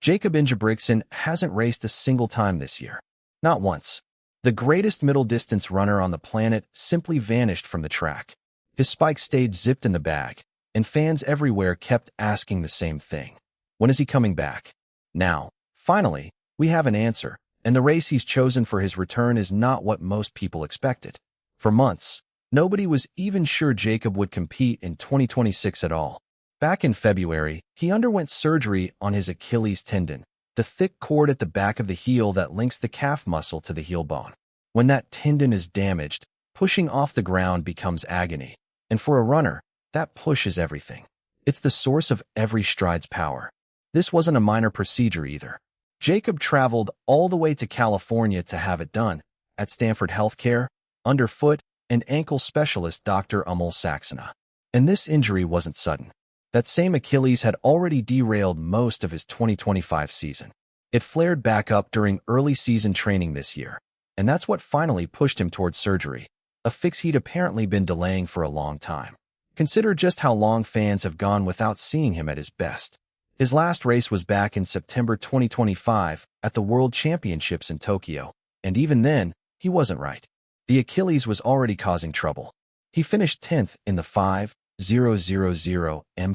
Jakob Ingebrigtsen hasn't raced a single time this year. Not once. The greatest middle-distance runner on the planet simply vanished from the track. His spike stayed zipped in the bag, and fans everywhere kept asking the same thing. When is he coming back? Now, finally, we have an answer, and the race he's chosen for his return is not what most people expected. For months, nobody was even sure Jakob would compete in 2026 at all. Back in February, he underwent surgery on his Achilles tendon, the thick cord at the back of the heel that links the calf muscle to the heel bone. When that tendon is damaged, pushing off the ground becomes agony. And for a runner, that push is everything. It's the source of every stride's power. This wasn't a minor procedure either. Jakob traveled all the way to California to have it done, at Stanford Healthcare, under foot and ankle specialist Dr. Saxena. And this injury wasn't sudden. That same Achilles had already derailed most of his 2025 season. It flared back up during early season training this year, and that's what finally pushed him towards surgery, a fix he'd apparently been delaying for a long time. Consider just how long fans have gone without seeing him at his best. His last race was back in September 2025 at the World Championships in Tokyo, and even then, he wasn't right. The Achilles was already causing trouble. He finished 10th in the 5.000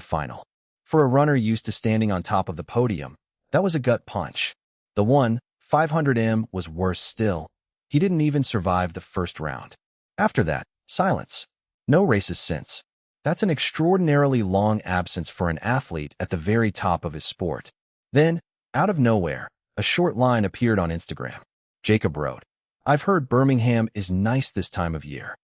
final. For a runner used to standing on top of the podium, that was a gut punch. The 1/500 was worse still. He didn't even survive the first round. After that, silence. No races since. That's an extraordinarily long absence for an athlete at the very top of his sport. Then, out of nowhere, a short line appeared on Instagram. Jakob wrote, "I've heard Birmingham is nice this time of year."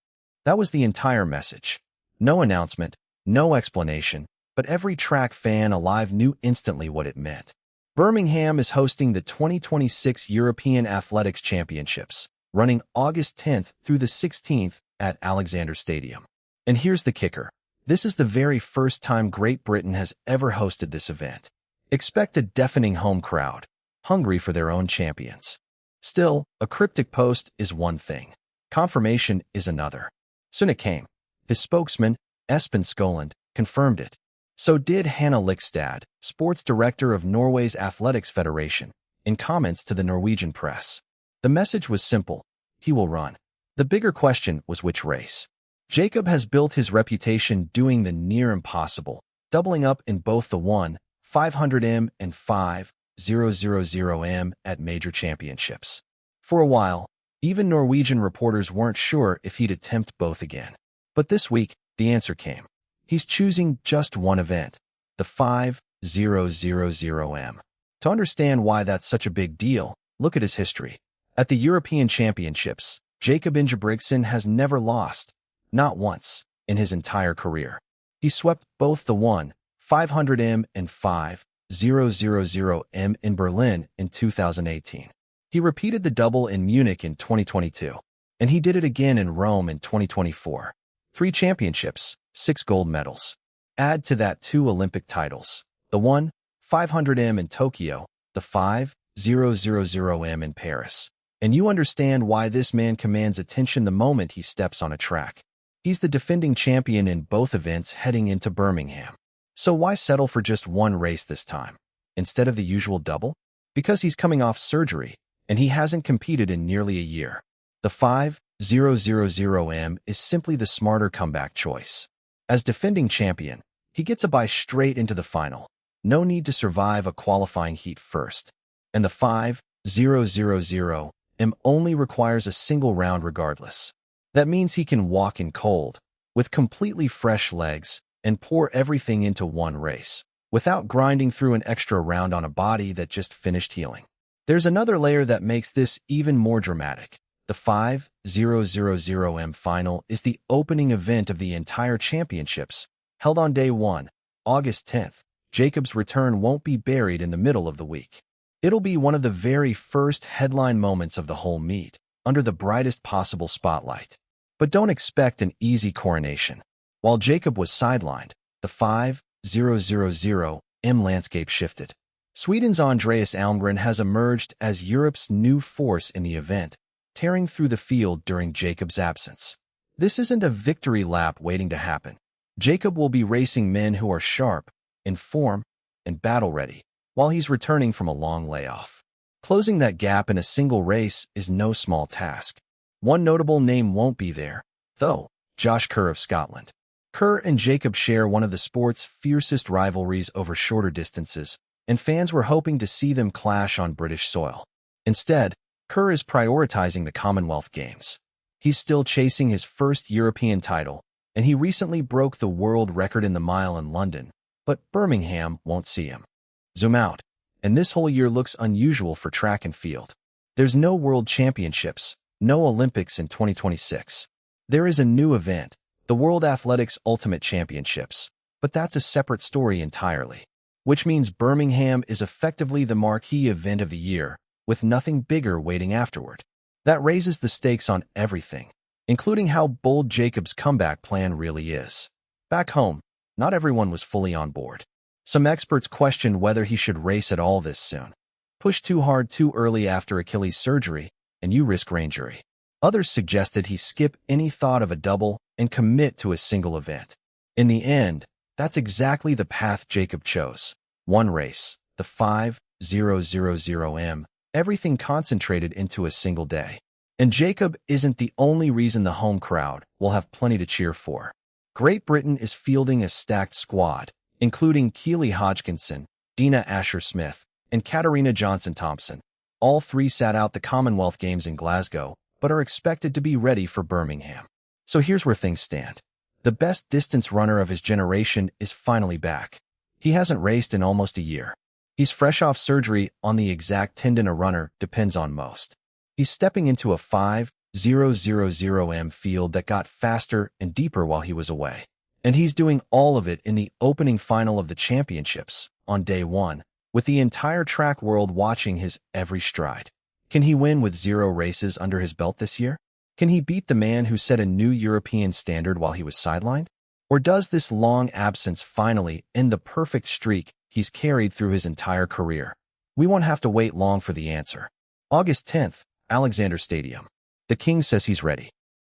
That was the entire message. No announcement, no explanation, but every track fan alive knew instantly what it meant. Birmingham is hosting the 2026 European Athletics Championships, running August 10th through the 16th at Alexander Stadium. And here's the kicker. This is the very first time Great Britain has ever hosted this event. Expect a deafening home crowd, hungry for their own champions. Still, a cryptic post is one thing. Confirmation is another. Soon it came. His spokesman, Espen Skoland, confirmed it. So did Hannah Likstad, sports director of Norway's Athletics Federation, in comments to the Norwegian press. The message was simple. He will run. The bigger question was which race. Jakob has built his reputation doing the near impossible, doubling up in both the 1/500 and 5.000 at major championships. For a while, even Norwegian reporters weren't sure if he'd attempt both again. But this week, the answer came. He's choosing just one event, the 5.000. To understand why that's such a big deal, look at his history. At the European Championships, Jakob Ingebrigtsen has never lost, not once, in his entire career. He swept both the 1/500 and 5.000 in Berlin in 2018. He repeated the double in Munich in 2022, and he did it again in Rome in 2024. 3 championships, 6 gold medals. Add to that 2 Olympic titles, the 1/500 in Tokyo, the 5.000 in Paris. And you understand why this man commands attention the moment he steps on a track. He's the defending champion in both events heading into Birmingham. So why settle for just one race this time, instead of the usual double? Because he's coming off surgery, and he hasn't competed in nearly a year. The 5.000 is simply the smarter comeback choice. As defending champion, he gets a bye straight into the final. No need to survive a qualifying heat first. And the 5.000 only requires a single round regardless. That means he can walk in cold, with completely fresh legs, and pour everything into one race, without grinding through an extra round on a body that just finished healing. There's another layer that makes this even more dramatic. The 5.000 final is the opening event of the entire championships, held on day 1, August 10th. Jakob's return won't be buried in the middle of the week. It'll be one of the very first headline moments of the whole meet, under the brightest possible spotlight. But don't expect an easy coronation. While Jakob was sidelined, the 5.000 landscape shifted. Sweden's Andreas Almgren has emerged as Europe's new force in the event, tearing through the field during Jakob's absence. This isn't a victory lap waiting to happen. Jakob will be racing men who are sharp, in form, and battle-ready, while he's returning from a long layoff. Closing that gap in a single race is no small task. One notable name won't be there, though: Josh Kerr of Scotland. Kerr and Jakob share one of the sport's fiercest rivalries over shorter distances, and fans were hoping to see them clash on British soil. Instead, Kerr is prioritizing the Commonwealth Games. He's still chasing his first European title, and he recently broke the world record in the mile in London, but Birmingham won't see him. Zoom out, and this whole year looks unusual for track and field. There's no World Championships, no Olympics in 2026. There is a new event, the World Athletics Ultimate Championships, but that's a separate story entirely. Which means Birmingham is effectively the marquee event of the year, with nothing bigger waiting afterward. That raises the stakes on everything, including how bold Jakob's comeback plan really is. Back home, not everyone was fully on board. Some experts questioned whether he should race at all this soon. Push too hard too early after Achilles surgery, and you risk injury. Others suggested he skip any thought of a double and commit to a single event. In the end, that's exactly the path Jakob chose. One race, the 5,000 everything concentrated into a single day. And Jakob isn't the only reason the home crowd will have plenty to cheer for. Great Britain is fielding a stacked squad, including Keely Hodgkinson, Dina Asher-Smith, and Katarina Johnson-Thompson. All three sat out the Commonwealth Games in Glasgow, but are expected to be ready for Birmingham. So here's where things stand. The best distance runner of his generation is finally back. He hasn't raced in almost a year. He's fresh off surgery on the exact tendon a runner depends on most. He's stepping into a 5,000 field that got faster and deeper while he was away. And he's doing all of it in the opening final of the championships, on day one, with the entire track world watching his every stride. Can he win with 0 races under his belt this year? Can he beat the man who set a new European standard while he was sidelined? Or does this long absence finally end the perfect streak he's carried through his entire career? We won't have to wait long for the answer. August 10th, Alexander Stadium. The King says he's ready.